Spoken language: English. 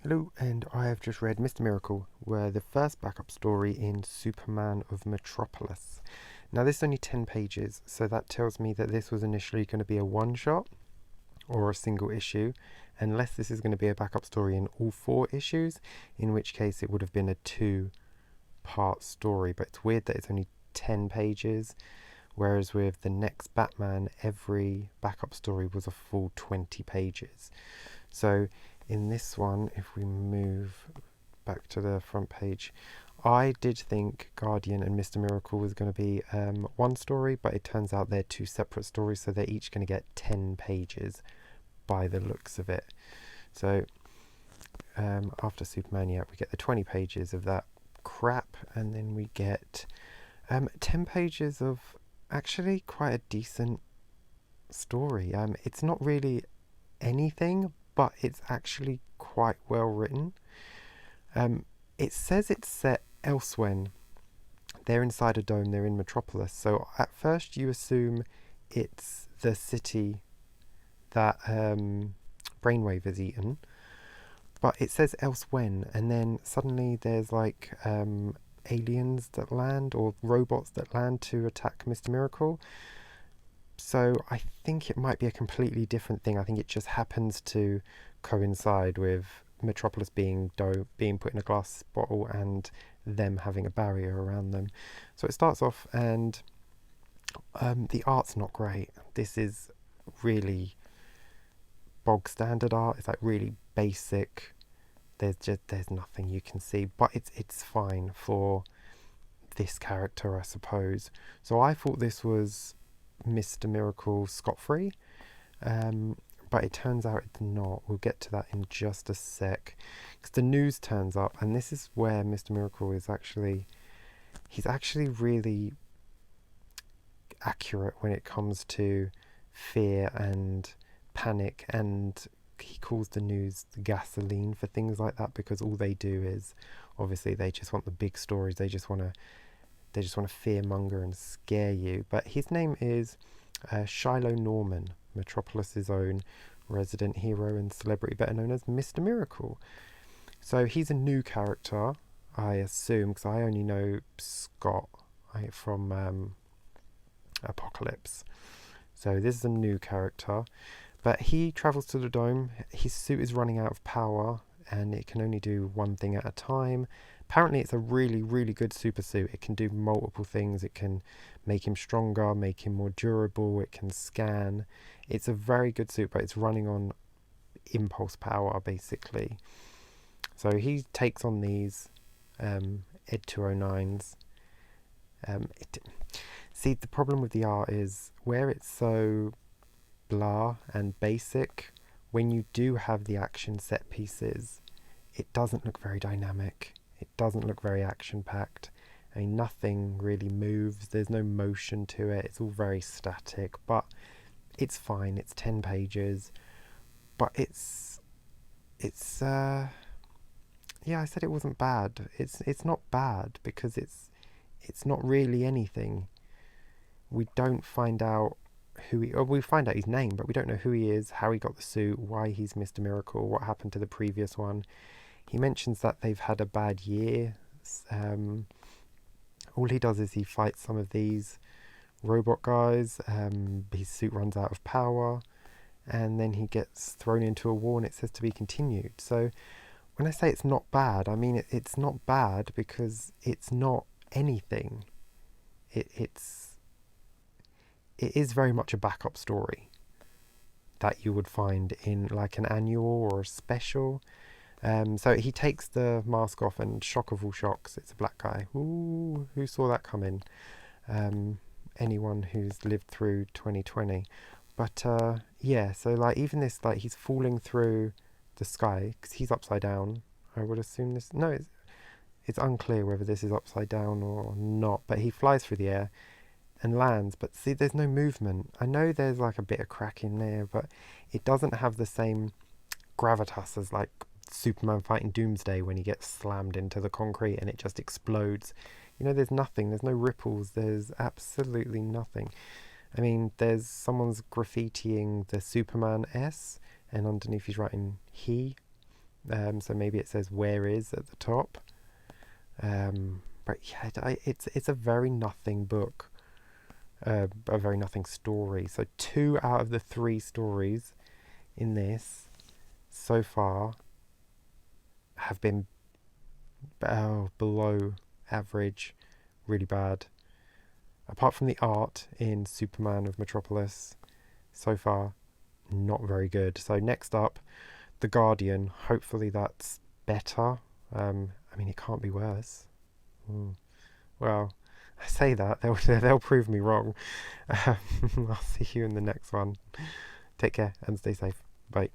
Hello, and I have just read Mr. Miracle, where the first backup story in Superman of Metropolis. Now, this is only 10 pages, so that tells me that this was initially going to be a one shot or a single issue, unless this is going to be a backup story in all 4 issues, in which case it would have been a 2-part story. But it's weird that it's only 10 pages, whereas with the next Batman, every backup story was a full 20 pages. So in this one, if we move back to the front page, I did think Guardian and Mr. Miracle was going to be one story, but it turns out they're 2 separate stories, so they're each going to get 10 pages by the looks of it. So after Superman, we get the 20 pages of that crap, and then we get 10 pages of actually quite a decent story. It's not really anything, but it's actually quite well written. It says it's set elsewhere. They're inside a dome, they're in Metropolis. So at first you assume it's the city that Brainwave has eaten. But it says elsewhere, and then suddenly there's like aliens that land, or robots that land to attack Mr. Miracle. So I think it might be a completely different thing. I think it just happens to coincide with Metropolis being put in a glass bottle and them having a barrier around them. So it starts off, and the art's not great. This is really bog standard art. It's like really basic. There's nothing you can see, but it's fine for this character, I suppose. So I thought this was Mr. Miracle scot-free, but it turns out it's not. We'll get to that in just a sec, because the news turns up, and this is where Mr. Miracle is he's actually really accurate when it comes to fear and panic, and he calls the news the gasoline for things like that, because all they do is, obviously, they just want the big stories. They just want to fearmonger and scare you. But his name is Shiloh Norman, Metropolis's own resident hero and celebrity, better known as Mr. Miracle. So he's a new character, I assume, because I only know Scott from Apocalypse. So this is a new character. But he travels to the dome. His suit is running out of power, and it can only do one thing at a time. Apparently it's a really, really good super suit. It can do multiple things. It can make him stronger, make him more durable. It can scan. It's a very good suit, but it's running on impulse power, basically. So he takes on these Ed 209s. See, the problem with the art is where it's so blah and basic, when you do have the action set pieces, it doesn't look very dynamic. It doesn't look very action-packed. I mean, nothing really moves. There's no motion to it. It's all very static, but it's fine. It's 10 pages, but it's I said it wasn't bad. It's not bad because it's not really anything. We don't find out we find out his name, but we don't know who he is, how he got the suit, why he's Mr. Miracle, what happened to the previous one. He mentions that they've had a bad year. All he does is he fights some of these robot guys. His suit runs out of power, and then he gets thrown into a war, and it says to be continued. So when I say it's not bad, I mean it's not bad because it's not anything. It is very much a backup story that you would find in like an annual or a special. So he takes the mask off, and shock of all shocks, it's a black guy. Ooh, who saw that coming? Anyone who's lived through 2020. But so like even this, like he's falling through the sky because he's upside down. I would assume this. No, it's unclear whether this is upside down or not. But he flies through the air and lands, but see, there's no movement. I know there's like a bit of crack in there, but it doesn't have the same gravitas as like Superman fighting Doomsday when he gets slammed into the concrete and it just explodes. There's nothing. There's no ripples. There's absolutely nothing. I mean, there's someone's graffitiing the Superman S, and underneath he's writing he. So maybe it says "where is" at the top. But yeah, it's a very nothing book, a very nothing story. So 2 out of the 3 stories in this so far have been below average, really bad. Apart from the art in Superman of Metropolis, so far not very good. So next up, The Guardian. Hopefully that's better. I mean, it can't be worse. Well, I say that they'll prove me wrong. I'll see you in the next one. Take care and stay safe. Bye.